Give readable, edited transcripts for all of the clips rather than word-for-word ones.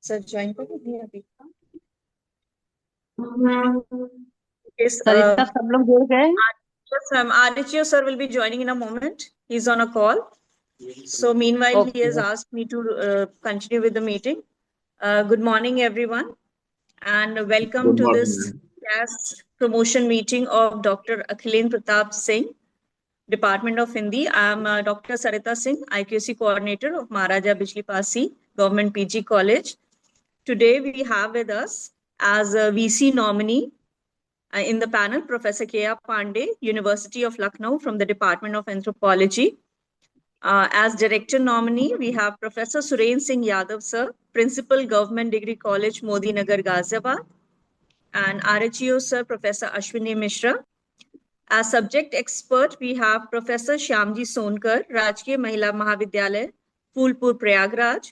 Sir join कर दिए अभी? सरिता सब लोग जुड़ गए? Yes, ma'am. RHO sir will be joining in a moment. He's on a call. So meanwhile, he has asked me to continue with the meeting. Good morning, everyone, and welcome to this CAS promotion meeting of Dr. Akhilen Pratap Singh, Department of Hindi. I am Dr. Sarita Singh, IQC coordinator of Maharaja Bijli Pasi Government PG College. Today we have with us as a VC nominee in the panel, Professor K.R. Pandey, University of Lucknow from the Department of Anthropology. As director nominee, we have Professor Suren Singh Yadav, sir, Principal Government Degree College, Modi Nagar, Ghaziabad, and RHEO, sir, Professor Ashwini Mishra. As subject expert, we have Professor Shyamji Sonkar, Rajkiya Mahila Mahavidyalaya, Phulpur, Prayagraj.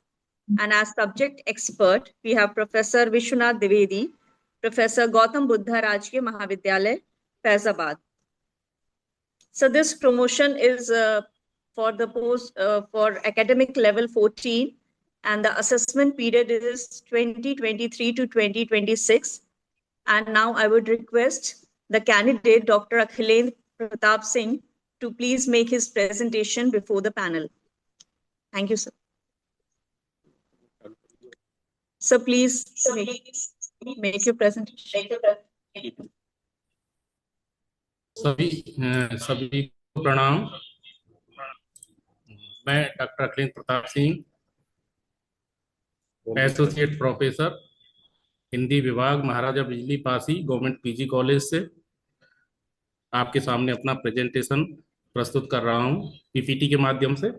And as subject expert, we have Professor Vishwanath Dwivedi, Professor Gautam Buddha Rajkiya Mahavidyalaya, Faizabad. So this promotion is for the post for academic level 14, and the assessment period is 2023 to 2026. And now I would request the candidate, Dr. Akhilen Pratap Singh, to please make his presentation before the panel. Thank you, sir. So please make your presentation. सभी को प्रणाम। मैं doctor Akhilen Pratap Singh, associate professor, Hindi विभाग, महाराजा बिजली Pasi government PG college से आपके सामने अपना प्रेजेंटेशन प्रस्तुत कर रहा हूं पीपीटी के माध्यम से।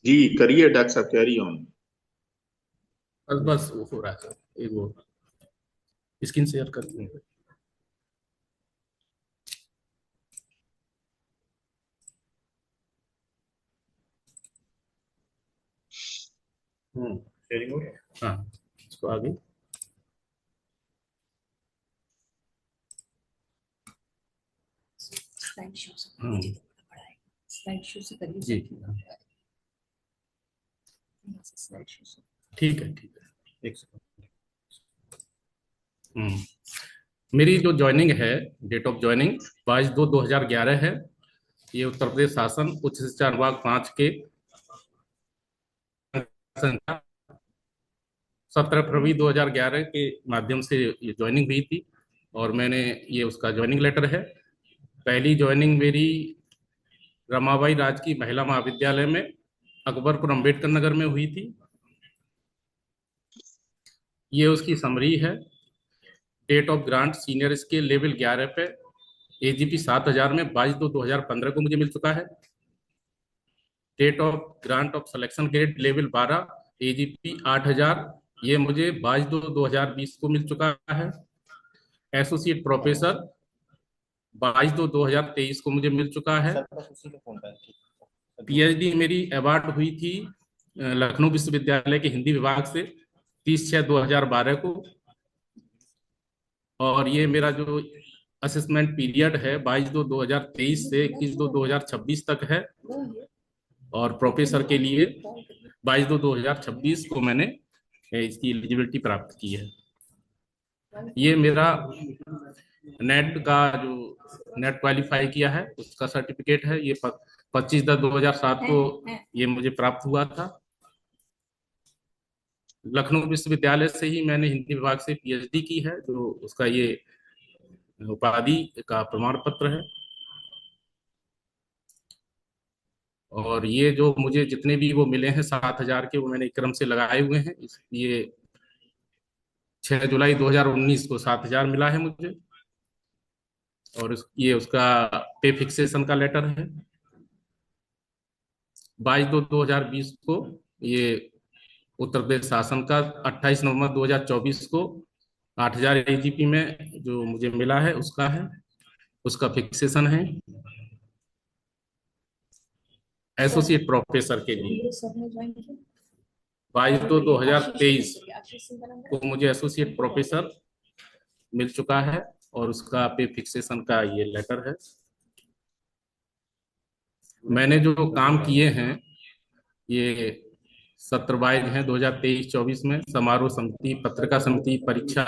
जी करिए डॉक्टर साहब, कैरी ऑन। बस वो हो रहा है, एक वो स्क्रीन शेयर कर दूं। शेयरिंग हो गया। हाँ, इसको आगे स्लाइड शो से करिए जी। ठीक है, एक सेकंड। मेरी जो ज्वाइनिंग है, डेट ऑफ ज्वाइनिंग 22/2/2011 है। ये उत्तर प्रदेश शासन उच्च शिक्षा अनुभाग 5 के 17 फरवरी 2011 के माध्यम से ये ज्वाइनिंग हुई थी, और मैंने ये उसका ज्वाइनिंग लेटर है। पहली ज्वाइनिंग मेरी रमाबाई राजकीय महिला महाविद्यालय में अकबरपुर अंबेडकर नगर में हुई थी। ये उसकी समरी है। Date of grant senior scale level 11 pay AGP 7000 में 22/2/2015 को मुझे मिल चुका है। Date of grant of selection grade level 12 AGP 8000, ये मुझे 22/2/2020 को मिल चुका है। एसोसिएट प्रोफेसर 22/2/2023 को मुझे मिल चुका है। पीएचडी मेरी अवार्ड हुई थी लखनऊ विश्वविद्यालय के हिंदी विभाग से 30/6/2012 को, और ये मेरा जो असेसमेंट पीरियड है 22/2/2023 से 21/2/2026 तक है, और प्रोफेसर के लिए 22/2/2026 को मैंने इसकी एलिजिबिलिटी प्राप्त की है। ये मेरा नेट का जो नेट क्वालिफाई किया है उसका सर्टिफिकेट है। ये 25/10/2007 को ये मुझे प्राप्त हुआ था। लखनऊ विश्वविद्यालय से ही मैंने हिंदी विभाग से पीएचडी की है, जो उसका ये उपाधि का प्रमाण पत्र है। और ये जो मुझे जितने भी वो मिले हैं 7000 के, वो मैंने क्रम से लगाए हुए हैं। ये 6 जुलाई 2019 को 7000 मिला है मुझे, और ये उसका पे फिक्सेशन का लेटर है। 22/2/2020 को ये उत्तर प्रदेश शासन का 28 नवंबर 2024 को 8000 एजीपी में जो मुझे मिला है उसका है, उसका फिक्सेशन है एसोसिएट प्रोफेसर के लिए। 22/2/2023 को मुझे एसोसिएट प्रोफेसर मिल चुका है और उसका पे फिक्सेशन का ये लेटर है। मैंने जो काम किए हैं ये सत्र वाइज हैं 2023-24 में। समारोह समिति, पत्रिका समिति, परीक्षा,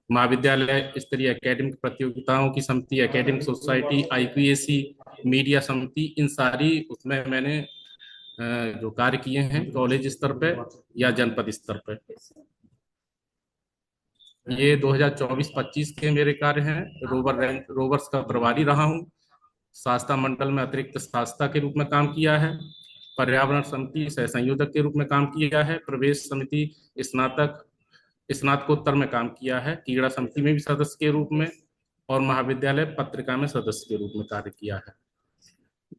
महाविद्यालय स्तरीय एकेडमिक प्रतियोगिताओं की समिति, एकेडमिक सोसाइटी, आईपीएसी, मीडिया समिति, इन सारी उसमें मैंने जो कार्य किए हैं कॉलेज स्तर पे या जनपद स्तर पे। ये 2024-25 के मेरे कार्य हैं। रोवर्स का प्रभारी रहा हूँ। शास्ता मंडल में अतिरिक्त शास्ता के रूप में काम किया है। पर्यावरण समिति सह संयोजक के रूप में काम किया है। प्रवेश समिति स्नातकोत्तर में काम किया है। क्रीड़ा समिति में भी सदस्य के रूप में और महाविद्यालय पत्रिका में सदस्य के रूप में कार्य किया है।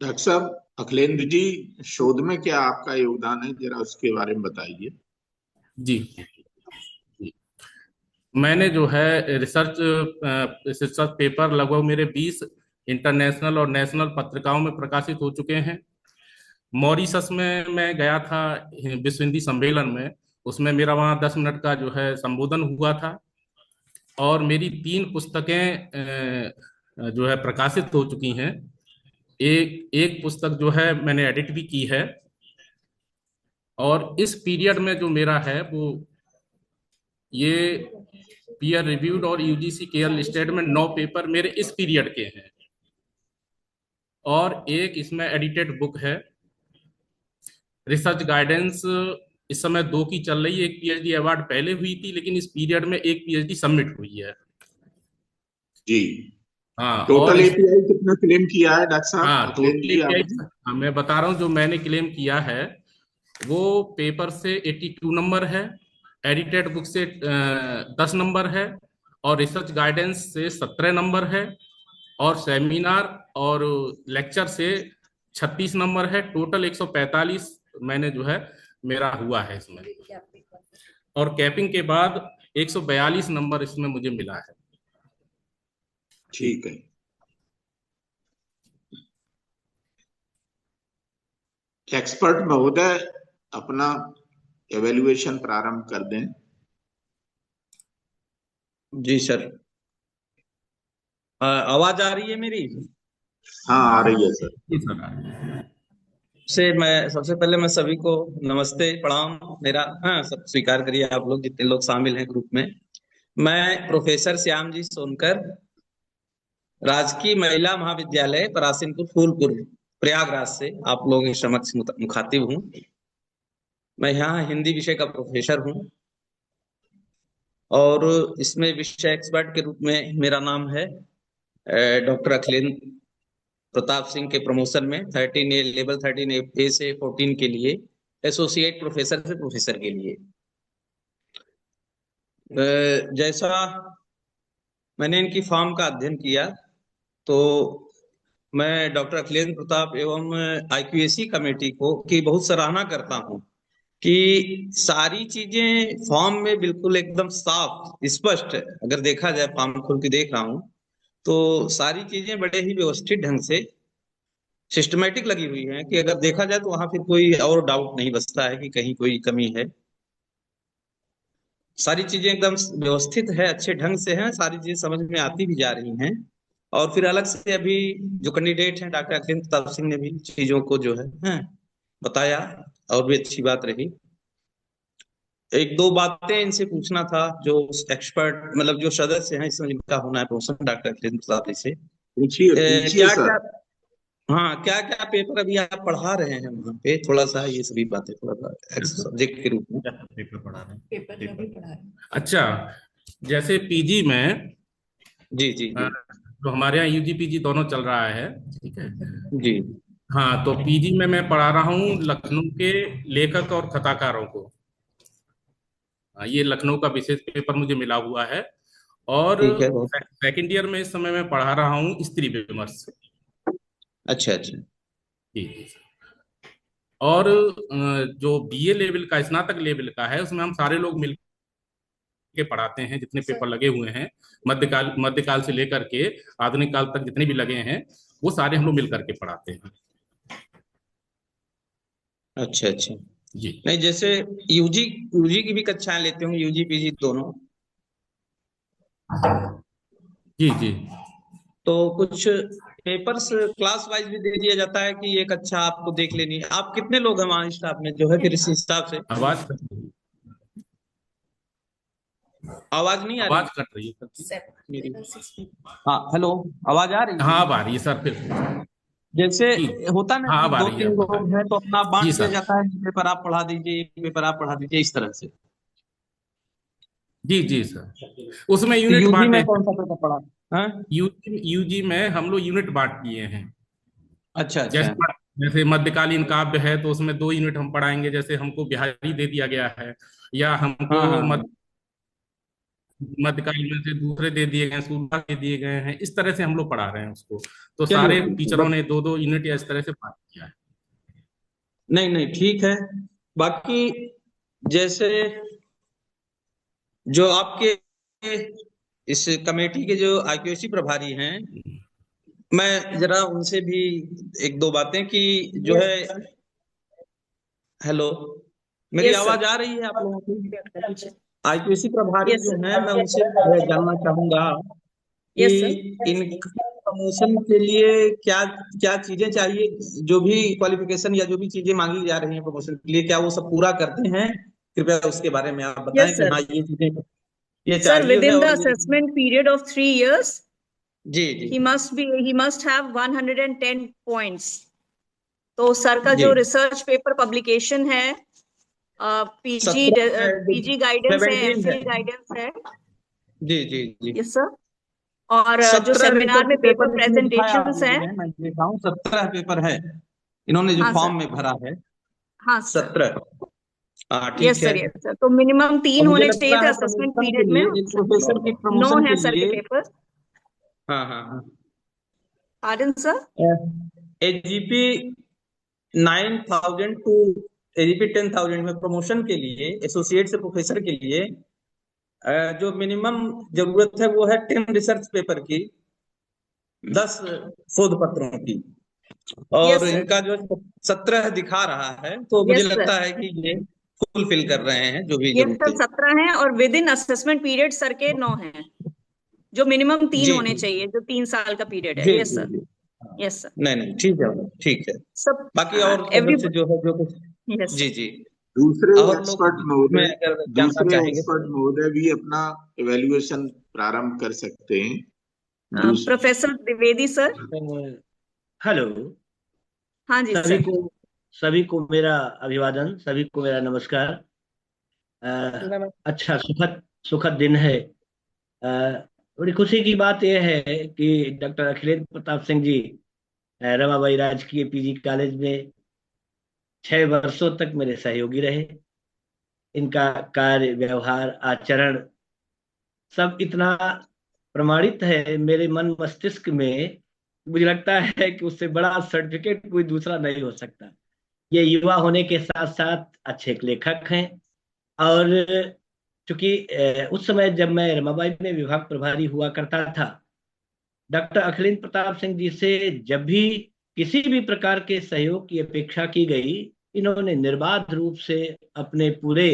डॉक्टर साहब, अखिलेंद्र जी, शोध में क्या आपका योगदान है, जरा उसके बारे में बताइए। जी, मैंने जो है रिसर्च पेपर लगभग मेरे 20 इंटरनेशनल और नेशनल पत्रिकाओं में प्रकाशित हो चुके हैं। मॉरिशस में मैं गया था विश्व हिंदी सम्मेलन में, उसमें मेरा वहाँ 10 मिनट का जो है संबोधन हुआ था और मेरी 3 पुस्तकें जो है प्रकाशित हो चुकी हैं। एक पुस्तक जो है मैंने एडिट भी की है और इस पीरियड में जो मेरा है वो ये पीयर रिव्यूड और यूजीसी केयर लिस्टेड में 9 पेपर मेरे इस पीरियड के हैं और एक इसमें एडिटेड बुक है। रिसर्च गाइडेंस इस समय 2 की चल रही है। एक पीएचडी अवार्ड पहले हुई थी, लेकिन इस पीरियड में एक पीएचडी सबमिट हुई है। जी हाँ, टोटल एपीआई कितना क्लेम किया है डॉक्टर साहब? हाँ, टोटल एपीआई मैं बता रहा हूँ जो मैंने क्लेम किया है वो पेपर से 82 नंबर है, एडिटेड बुक से 10 नंबर है और रिसर्च गाइडेंस से 17 नंबर है और सेमिनार और लेक्चर से 36 नंबर है। टोटल 145 मैंने जो है मेरा हुआ है इसमें और कैपिंग के बाद 142 नंबर इसमें मुझे मिला है। ठीक है। एक्सपर्ट महोदय अपना एवेल्युएशन प्रारंभ कर दें। जी सर, आवाज आ रही है मेरी? हाँ, आ रही है सर। सबसे पहले मैं सभी को नमस्ते, प्रणाम मेरा। हाँ, सब स्वीकार करिए आप लोग जितने लोग शामिल हैं ग्रुप में। मैं प्रोफेसर श्याम जी सोनकर, राजकीय महिला महाविद्यालय परासिनपुर फूलपुर प्रयागराज से आप लोगों के समक्ष मुखातिब हूँ। मैं यहाँ हिंदी विषय का प्रोफेसर हूँ और इसमें विषय एक्सपर्ट के रूप में मेरा नाम है डॉक्टर अखिलेंद्र प्रताप सिंह के प्रमोशन में 13A लेवल 13A से 14 के लिए, एसोसिएट प्रोफेसर से प्रोफेसर के लिए। जैसा मैंने इनकी फॉर्म का अध्ययन किया तो मैं डॉक्टर अखिलेंद्र प्रताप एवं आईक्यूएसी कमेटी की बहुत सराहना करता हूं कि सारी चीजें फॉर्म में बिल्कुल एकदम साफ स्पष्ट, अगर देखा जाए फॉर्म खोल के देख रहा हूं तो सारी चीजें बड़े ही व्यवस्थित ढंग से सिस्टमेटिक लगी हुई हैं कि अगर देखा जाए तो वहां फिर कोई और डाउट नहीं बचता है कि कहीं कोई कमी है। सारी चीजें एकदम व्यवस्थित है, अच्छे ढंग से हैं, सारी चीजें समझ में आती भी जा रही हैं। और फिर अलग से अभी जो कैंडिडेट हैं डॉक्टर अखिलेंद्र प्रताप सिंह ने भी चीजों को जो है बताया और भी अच्छी बात रही। एक दो बातें इनसे पूछना था, जो एक्सपर्ट मतलब जो सदस्य हैं इसमें जिनका होना है प्रमोशन डॉक्टर अखिलेंद्र प्रताप जी से। पूछिए सर। हाँ, क्या क्या पेपर अभी आप पढ़ा रहे हैं वहाँ पे, थोड़ा सा ये सभी बातें थोड़ा सा सब्जेक्ट के रूप में। पेपर पढ़ा रहे हैं, पेपर। अच्छा, जैसे पीजी में जी जी जी, तो हमारे यहाँ यूजी पीजी दोनों चल रहा है, ठीक है जी। हाँ, तो पीजी में मैं पढ़ा रहा हूँ लखनऊ के लेखक और कथाकारों को। ये लखनऊ का विशेष पेपर मुझे मिला हुआ है और सेकंड ईयर में इस समय मैं पढ़ा रहा हूँ स्त्री विमर्श। अच्छा अच्छा, ठीक है। और जो बीए लेवल का, स्नातक लेवल का है, उसमें हम सारे लोग मिल के पढ़ाते हैं। जितने पेपर लगे हुए हैं मध्यकाल से लेकर के आधुनिक काल तक जितने भी लगे हैं वो सारे हम लोग मिल करके पढ़ाते हैं। अच्छा अच्छा, जी नहीं, जैसे यूजी यूजी की भी कक्षाएं लेते होंगे, यूजी पीजी दोनों, जी जी। तो कुछ पेपर्स क्लास वाइज भी दे दिया जाता है कि ये कक्षा आपको देख लेनी है। आप कितने लोग हैं हमारे स्टाफ में जो है, फिर इस हिसाब से। आवाज आवाज नहीं आ रही आवाज कट रही है सर। मेरी? हाँ, हेलो, आवाज आ रही हाँ है? अब आ रही है सर फिर। जैसे जी होता ना हाँ कि अब आ दो रही है, तीन अब लोग बताइए। हैं तो अपना बांट जी दिया सर। जाता है, ये पेपर आप पढ़ा दीजिए, ये पेपर आप पढ़ा दीजिए, इस तरह से। जी जी सर, उसमें तो यूनिट यूजी बांटे में हैं। कौन सा पेपर पढ़ा? हाँ, यूजी में हम लोग यूनिट बांट दिए हैं। अच्छा अच्छा। जैसे जैसे मध्यकालीन काव्य है तो उसमें 2 यूनिट हम पढ़ाएंगे, जैसे हमको बिहारी दे दिया गया है, या हमको हाँ हाँ हाँ। मध्यकालीन में से दूसरे दे दिए गए हैं, सूरदास दे दिए गए हैं, इस तरह से हम लोग पढ़ा रहे हैं उसको। तो चलिए सारे ठीक है, टीचरों बस। ने 2-2 यूनिट या इस तरह से बांट किया है। नहीं नहीं, ठीक है। बाकी जैसे जो आपके इस कमेटी के जो आईक्यूएसी प्रभारी हैं, मैं जरा उनसे भी एक दो बातें कि जो है, हेलो, मेरी Yes, sir. आवाज आ रही है आप लोगों की? आईपीएसी प्रभारी Yes, जो sir. है, मैं उनसे जानना चाहूंगा कि Yes, sir. इन प्रमोशन के लिए क्या क्या चीजें चाहिए, जो भी क्वालिफिकेशन या जो भी चीजें मांगी जा रही हैं प्रमोशन के लिए, क्या वो सब पूरा करते हैं? कृपया उसके बारे में आप बताएं Yes, कि sir. हाँ, ये चीजें ये Sir, चाहिए है within the और ये। assessment period of 3 years, जी जी he must have 110 points. तो सर का जी। जो रिसर्च पेपर पब्लिकेशन है, पीजी गाइडेंस है, 17 है। एमफिल गाइडेंस है। जी जी जी। Yes sir. और जो 17 सेमिनार रिसर्च में पेपर पेपर इसमें दिखाया आप प्रेजेंटेशंस लोगों हैं। ने, मैं देखा हूँ 17 पेपर है, इन्होंने जो हाँ सर। फॉर्म में भरा है। हाँ सर। 17। हाँ, ठीक यस है। Sir, yes sir. तो मिनिमम और 3 मुझे होने चाहिए लगता थे है असेसमेंट प्रमोशन के पीरियड में। लिए, एक प्रोफेसर के 9 प्रमोशन के है सर के लिए, पेपर। हाँ हाँ हाँ, Aryan sir. AGP 9,000 to AGP 10,000 में प्रमोशन के लिए, एसोसिएट से प्रोफेसर के लिए जो मिनिमम जरूरत है वो है 10 रिसर्च पेपर की, 10 शोध पत्रों की। और यस सर। इनका जो 17 दिखा रहा है, तो मुझे यस सर। लगता है कि ये फुलफिल कर रहे हैं जो भी यस सर, जरूरतें। 17 हैं और with in assessment period sir के 9 हैं, जो मिनिमम 3 जी होने जी चाहिए, जो 3 साल का पीरियड है। जी यस जी सर। जी। Yes sir. नहीं नहीं, ठीक है, ठीक है। सब बाकी और एवरी। सदस्य जो है, जो कुछ, यस जी सर। जी, दूसरे और लोग एक्सपर्ट में महोदय अगर जानना दूसरे चाहेंगे तो। एक्सपर्ट महोदय भी अपना इवेल्युएशन प्रारंभ कर सकते हैं। Professor Dwivedi sir. हेलो। हाँ जी सभी सर। को सभी को मेरा अभिवादन, सभी को मेरा नमस्कार। अच्छा, सुखद सुखद दिन है। अ, बड़ी खुशी की बात यह है कि डॉक्टर अखिलेश प्रताप सिंह जी रमाबाई राजकीय पीजी कॉलेज में 6 वर्षों तक मेरे सहयोगी रहे। इनका कार्य, व्यवहार, आचरण सब इतना प्रमाणित है मेरे मन मस्तिष्क में, मुझे लगता है कि उससे बड़ा सर्टिफिकेट कोई दूसरा नहीं हो सकता। ये युवा होने के साथ साथ अच्छे एक लेखक हैं। और चूंकि उस समय जब मैं रमाबाई में विभाग प्रभारी हुआ करता था, डॉक्टर अखिलेश प्रताप सिंह जी से जब भी किसी भी प्रकार के सहयोग की अपेक्षा की गई, इन्होंने निर्बाध रूप से अपने पूरे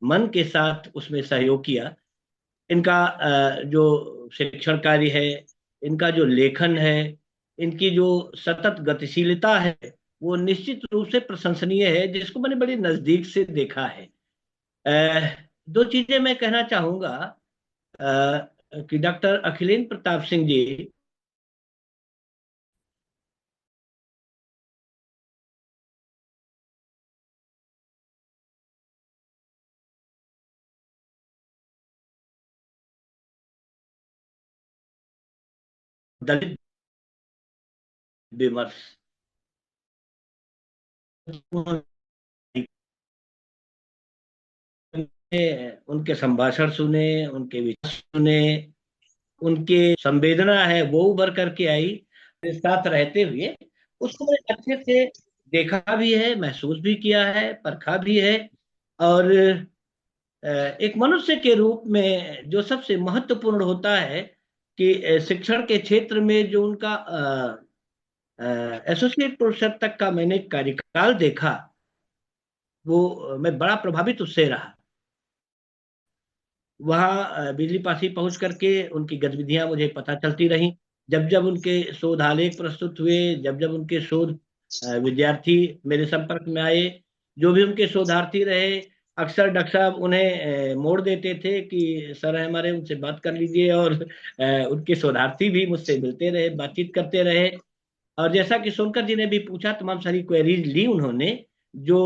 मन के साथ उसमें सहयोग किया। इनका जो शिक्षण कार्य है, इनका जो लेखन है, इनकी जो सतत गतिशीलता है, वो निश्चित रूप से प्रशंसनीय है, जिसको मैंने बड़ी नजदीक से देखा है। दो चीजें मैं कहना चाहूंगा कि डॉक्टर अखिलेश प्रताप सिंह जी दलित विमर्श, उनके संभाषण सुने, उनके विचार सुने, उनके संवेदना है वो उभर करके आई। मेरे साथ रहते हुए उसको मैंने अच्छे से देखा भी है, महसूस भी किया है, परखा भी है। और एक मनुष्य के रूप में जो सबसे महत्वपूर्ण होता है कि शिक्षण के क्षेत्र में जो उनका एसोसिएट प्रोफेसर तक का मैंने कार्यकाल देखा, वो मैं बड़ा प्रभावित उससे रहा। वहाँ बिजली पासी पहुंच करके उनकी गतिविधियां मुझे पता चलती रही। जब जब उनके शोध आलेख प्रस्तुत हुए, जब जब उनके शोध विद्यार्थी मेरे संपर्क में आए, जो भी उनके शोधार्थी रहे, अक्सर डॉक्टर साहब उन्हें मोड़ देते थे कि सर हमारे, उनसे बात कर लीजिए। और उनके शोधार्थी भी मुझसे मिलते रहे, बातचीत करते रहे। और जैसा कि सोनकर जी ने भी पूछा, तमाम सारी क्वेरीज ली उन्होंने जो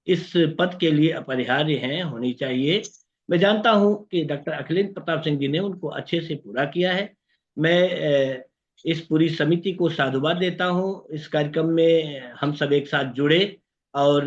इस पद के लिए अपरिहार्य हैं, होनी चाहिए। मैं जानता हूं कि डॉक्टर अखिलेंद्र प्रताप सिंह जी ने उनको अच्छे से पूरा किया है। मैं इस पूरी समिति को साधुवाद देता हूं। इस कार्यक्रम में हम सब एक साथ जुड़े और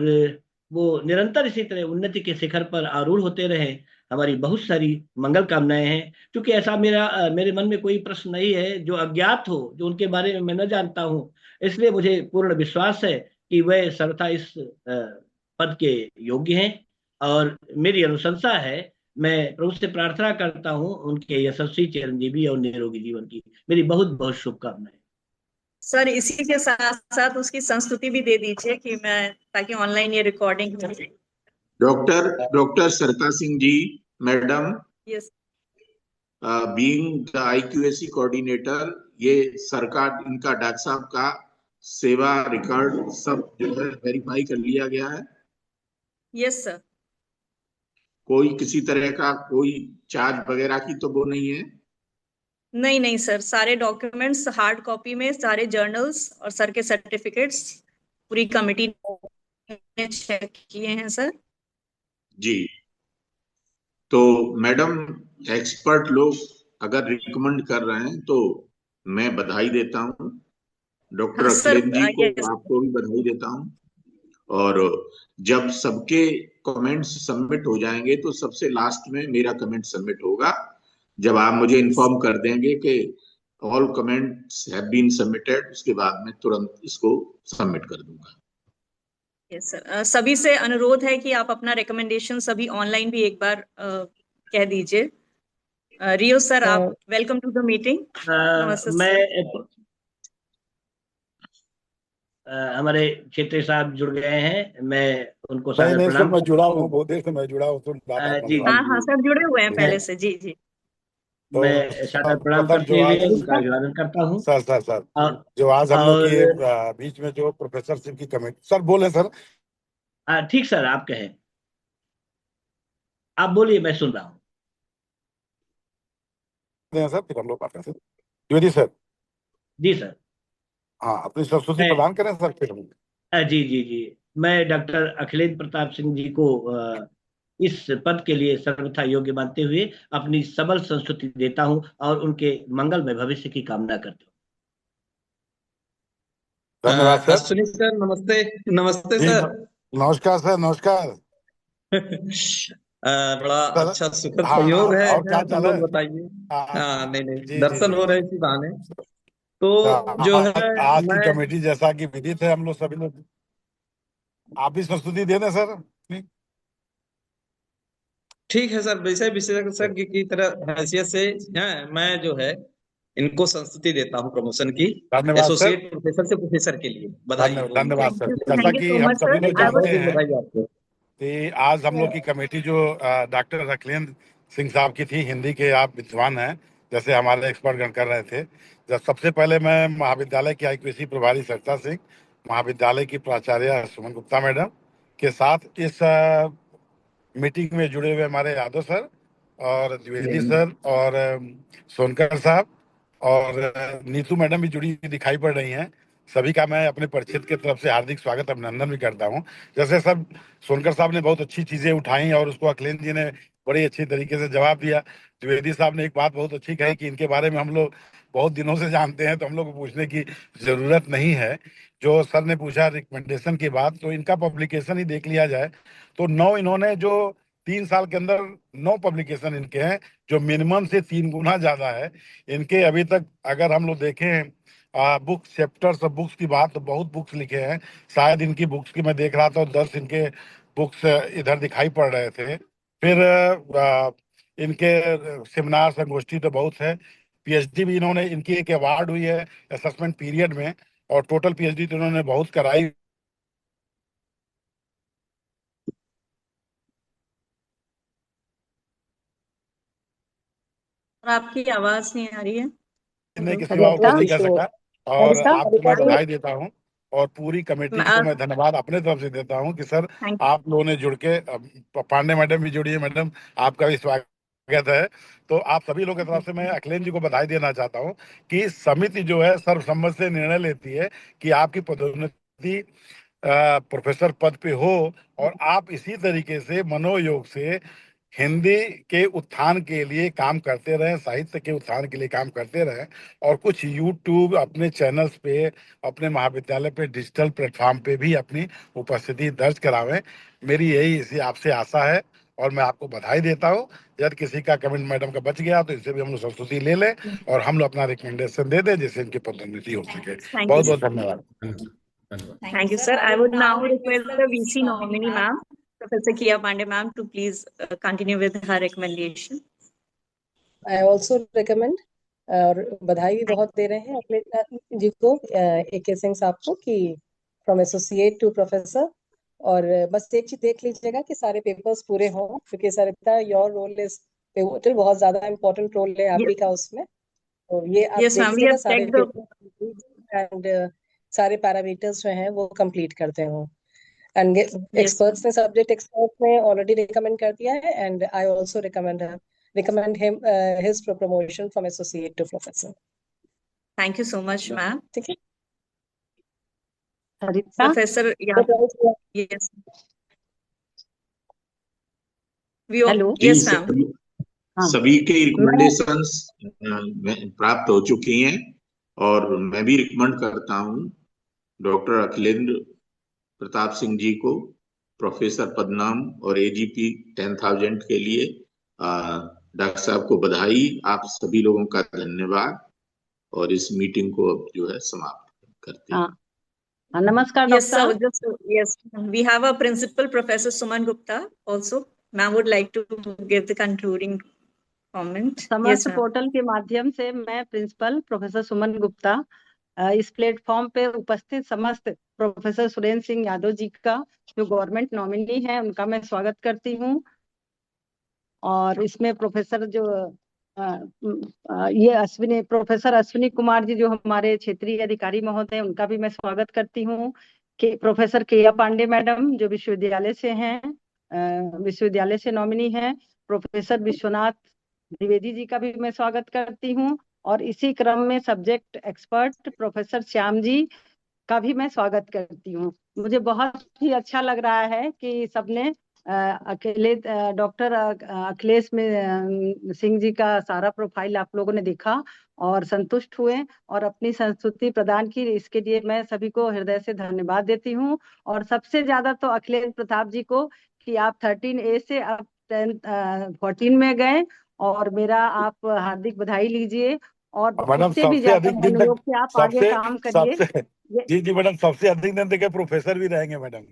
वो निरंतर इसी तरह उन्नति के शिखर पर आरूढ़ होते रहे। हमारी बहुत सारी मंगल कामनाएं हैं। क्योंकि ऐसा मेरे मन में कोई प्रश्न नहीं है जो अज्ञात हो, जो उनके बारे में मैं न जानता हूं। इसलिए मुझे पूर्ण विश्वास है कि वह सर्वथा इस पद के योग्य हैं। और मेरी अनुशंसा है, मैं प्रभु से प्रार्थना करता हूं उनके यशस्वी चिरंजीवी और निरोगी जीवन की। मेरी बहुत बहुत शुभकामनाएं। सर इसी के साथ साथ उसकी संस्तुति भी दे दीजिए कि मैं, ताकि ऑनलाइन ये रिकॉर्डिंग हो जाए। Doctor Sarita Singh ji, madam, yes being the IQAC coordinator, ये सरकार, इनका डॉक्टर साहब का सेवा रिकॉर्ड सब जो है वेरीफाई कर लिया गया है। Yes sir. कोई किसी तरह का कोई चार्ज वगैरह की तो वो नहीं है? नहीं नहीं सर, सारे डॉक्यूमेंट्स हार्ड कॉपी में, सारे जर्नल्स और सर के सर्टिफिकेट्स पूरी कमेटी ने चेक किए हैं सर। जी। तो मैडम, एक्सपर्ट लोग अगर रिकमेंड कर रहे हैं तो मैं बधाई देता हूँ। डॉक्टर हाँ सर। अखिलेंद्र जी को, यस आपको भी बधाई देता हूँ। और जब सबके कमेंट्स सबमिट हो जाएंगे तो सबसे लास्ट में मेरा कमेंट सबमिट होगा। जब आप मुझे इन्फॉर्म कर देंगे कि all comments have been submitted, उसके बाद मैं तुरंत इसको सबमिट कर दूंगा। Yes sir. सभी से अनुरोध है कि आप अपना रिकमेंडेशन सभी ऑनलाइन भी एक बार कह दीजिए। रियो सर, आप वेलकम टू द मीटिंग। नमस्ते मैं सर। हमारे क्षेत्रीय साहब जुड़ गए हैं, मैं उनको नहीं सादर नहीं सर, प्रणाम मैं जुड़ा करता हूँ, हूँ। बहुत देर से मैं जुड़ा हूँ, तो बात आप जी करवा हाँ जी हाँ जी। सब जुड़े हुए हैं ठीक है। पहले से। जी जी। तो मैं सादर प्रणाम सर्वप्रथम जो करते हुए आज उनका अभिवादन करता हूँ। सर और जो आज हम लोग की और बीच में जो प्रोफेसरशिप की कमेटी, सर बोले सर। ठीक सर, आप कहें, आप बोलिए, मैं सुन रहा हूँ। सर फिर हम लोग बात करें। द्विवेदी सर, जी सर। हाँ अपनी सरस्वती मैं प्रदान करें सर फिर हम। जी जी जी। मैं डॉक्टर अखिलेंद्र प्रताप सिंह जी को इस पद के लिए सर्वथा योग्य मानते हुए अपनी सबल संस्तुति देता हूं और उनके मंगलमय भविष्य की कामना करता हूं। धन्यवाद सर। अश्विनी सर, नमस्ते। नमस्ते जी सर। नमस्कार सर, नमस्कार बड़ा सर। अच्छा सुखद हाँ संयोग है। और क्या हम चाल है? लोग बताइए। हाँ, नहीं नहीं, जी जी दर्शन जी हो रहे जी। इसी बहाने। तो तो जो है, आज की मैं, कमेटी जैसा कि विदित है, हम लोग सभी लोग, आप भी संस्तुति दे दें सर। ठीक है सर, विषय विशेषज्ञ की तरह हैसियत से मैं जो है इनको संस्तुति देता हूँ प्रमोशन की। धन्यवाद सर। एसोसिएट प्रोफेसर से प्रोफेसर के लिए बधाई हो उनको। धन्यवाद सर। जैसा थैंक यू कि सो हम मच सभी सर। लोग आई बहुत जानते वाज बहुत हैं बधाई आपको। कि आज हम लोग की कमेटी जो डॉक्टर अखिलेंद्र सिंह साहब की थी, हिंदी के आप विद्वान हैं, जैसे हमारे एक्सपर्ट गण कर रहे थे। जब सबसे पहले मैं महाविद्यालय की IQAC प्रभारी सरिता सिंह, महाविद्यालय की प्राचार्य सुमन गुप्ता मैडम के साथ इस मीटिंग में जुड़े हुए हमारे यादव सर और द्विवेदी सर और सोनकर साहब और नीतू मैडम भी जुड़ी हुई दिखाई पड़ रही हैं। सभी का मैं अपने परिचित की तरफ से हार्दिक स्वागत, अभिनंदन भी करता हूं। जैसे सब सोनकर साहब ने बहुत अच्छी चीजें उठाई और उसको अखिलेंद्र जी ने बड़ी अच्छी तरीके से जवाब दिया। द्विवेदी साहब ने एक बात बहुत अच्छी कही कि इनके बारे में हम लोग बहुत दिनों से जानते हैं, तो हम लोग को पूछने की जरूरत नहीं है। जो सर ने पूछा रिकमेंडेशन की बात, तो इनका पब्लिकेशन ही देख लिया जाए तो 9 इन्होंने जो 3 साल के अंदर 9 पब्लिकेशन इनके हैं, जो मिनिमम से 3 गुना ज्यादा है इनके अभी तक। अगर हम लोग देखें बुक चैप्टर्स और बुक्स की बात, तो बहुत बुक्स लिखे हैं। शायद इनकी बुक्स की मैं देख रहा था 10 इनके बुक्स इधर दिखाई पड़ रहे थे। फिर इनके सेमिनार संगोष्ठी तो बहुत है। PhD भी इन्होंने, इनकी एक अवार्ड हुई है असेसमेंट पीरियड में, और टोटल PhD तो इन्होंने बहुत कराई और आपकी आवाज नहीं आ रही है। के सिवा कुछ नहीं कर सका, और सरिता, आपको मैं बधाई देता हूँ और पूरी कमेटी को मैं धन्यवाद अपने तरफ से देता हूँ कि सर थैंक आप लोगों ने जुड़ के, पांडे मैडम भी जुड़ी है, मैडम आपका भी स्वागत है। तो आप सभी लोगों की तरफ से मैं अखिलेश जी को बधाई देना चाहता हूँ कि समिति जो है सर्वसम्मत से निर्णय लेती है कि आपकी पदोन्नति प्रोफेसर पद पे हो, और आप इसी तरीके से मनोयोग से हिंदी के उत्थान के लिए काम करते रहें, साहित्य के उत्थान के लिए काम करते रहें, और कुछ यूट्यूब अपने चैनल्स पे, अपने महाविद्यालय पे, डिजिटल प्लेटफॉर्म पे भी अपनी उपस्थिति दर्ज करावें। मेरी यही इसी आपसे आशा है और मैं आपको बधाई देता हूँ। यदि किसी का कमेंट मैडम का बच गया तो इसे भी हम लोग संस्तुति ले लें और हम लोग अपना रिकमेंडेशन दे दें जिससे इनकी पदोन्नति हो सके। बहुत बहुत धन्यवाद। Thank you, sir. I would now request the VC nominee, ma'am, Professor Kiya Pandey, ma'am, to please continue with her recommendation. I also recommend और बधाई भी बहुत दे रहे हैं अखिलेश जी को, AK सिंह साहब को, कि फ्रॉम एसोसिएट टू प्रोफेसर। और बस एक चीज देख लीजिएगा कि सारे पेपर्स पूरे हों, क्योंकि सरिता योर रोल इज पिवोटल, बहुत ज्यादा इम्पोर्टेंट रोल है आप ही का उसमें। तो ये आप Yes, देख ma'am, we लीजिएगा have सारे checked the पेपर एंड सारे पैरामीटर्स जो हैं वो कंप्लीट करते हो। एंड एक्सपर्ट्स ने, सब्जेक्ट एक्सपर्ट्स ने ऑलरेडी रिकमेंड कर दिया है, and I also recommend him his promotion from associate to professor. Thank you so much, ma'am. ठीक है। Professor, yes. We all, Hello. yes, ma'am. सभी के रिकमेंडेशंस प्राप्त हो चुकी हैं, और मैं भी रिकमेंड करता हूं डॉक्टर अखिलेंद्र प्रताप सिंह जी को प्रोफेसर पदनाम और AGP 10,000 के लिए। डॉक्टर साहब को बधाई, आप सभी लोगों का धन्यवाद, और इस मीटिंग को अब जो है समाप्त करते हैं। नमस्कार Yes, sir. Doctor. Yes, we have a principal, Professor Suman Gupta, also. Ma'am would like to give the concluding comment. Samarth Yes, ma'am. Portal के माध्यम से मैं प्रिंसिपल प्रोफेसर सुमन गुप्ता इस प्लेटफॉर्म पे उपस्थित समस्त प्रोफेसर सुरेंद्र सिंह यादव जी का, जो गवर्नमेंट नॉमिनी है, उनका मैं स्वागत करती हूँ। और इसमें प्रोफेसर जो ये प्रोफेसर अश्विनी कुमार जी, जो हमारे क्षेत्रीय अधिकारी महोदय, उनका भी मैं स्वागत करती हूँ। कि प्रोफेसर किया पांडे मैडम, जो विश्वविद्यालय से हैं, विश्वविद्यालय से नॉमिनी है। प्रोफेसर विश्वनाथ द्विवेदी जी का भी मैं स्वागत करती हूँ। और इसी क्रम में subject expert professor Shyam ji का भी मैं स्वागत करती हूँ। मुझे बहुत ही अच्छा लग रहा है कि सबने डॉक्टर अखिलेश सिंह जी का सारा प्रोफाइल आप लोगों ने देखा और संतुष्ट हुए और अपनी संस्तुति प्रदान की। इसके लिए मैं सभी को हृदय से धन्यवाद देती हूँ। और सबसे ज्यादा तो अखिलेश प्रताप जी को, कि आप 13A से अब 14 में गए, और मेरा आप हार्दिक बधाई लीजिए। और मैडम उससे भी सबसे ज्यादा अधिक दिन मनोयोग तक, से आप आगे काम करिए। जी मैडम, सबसे अधिक दिन तक प्रोफेसर भी रहेंगे मैडम।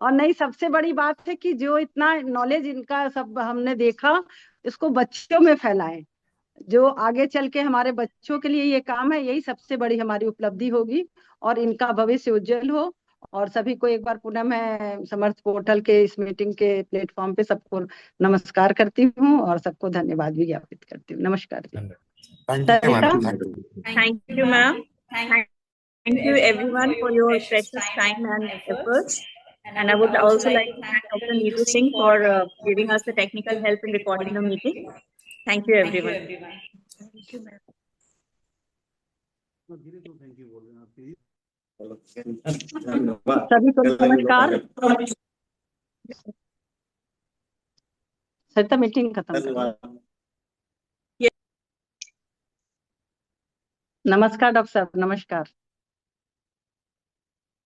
और नहीं, सबसे बड़ी बात है कि जो इतना नॉलेज इनका सब हमने देखा, इसको बच्चों में फैलाएं। जो आगे चल के हमारे बच्चों के लिए ये काम है, यही सबसे बड़ी हमारी उपलब्धि होगी, और इनका भविष्य उज्जवल हो। और सभी को एक बार पुनः मैं समर्थ पोर्टल के इस मीटिंग के प्लेटफॉर्म पे सबको नमस्कार करती हूँ और सबको धन्यवाद भी ज्ञापित करती हूँ। नमस्कार जी। Thank you, ma'am. Thank you, everyone, for your precious time and efforts. And I would also like to thank Dr. Neetu Singh for giving us the technical help in recording the meeting. Thank you, everyone. Thank you, ma'am. सभी को नमस्कार। सरिता, meeting खत्म। नमस्कार doctor साहब, नमस्कार।